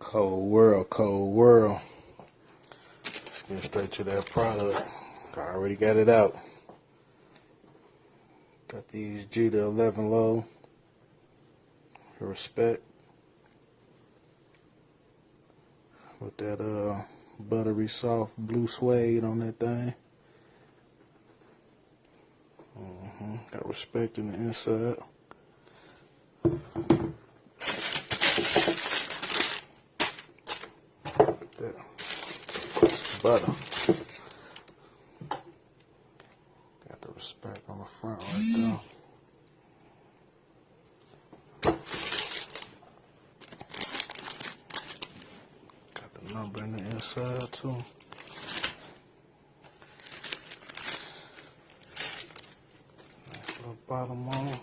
Cold world, cold world. Let's get straight to that product. I already got it out. Got these G to 11 low. Respect. With that buttery soft blue suede on that thing. Got respect in the inside. That butter. Got the respect on the front right there. Got the number in the inside too. Nice little bottom on.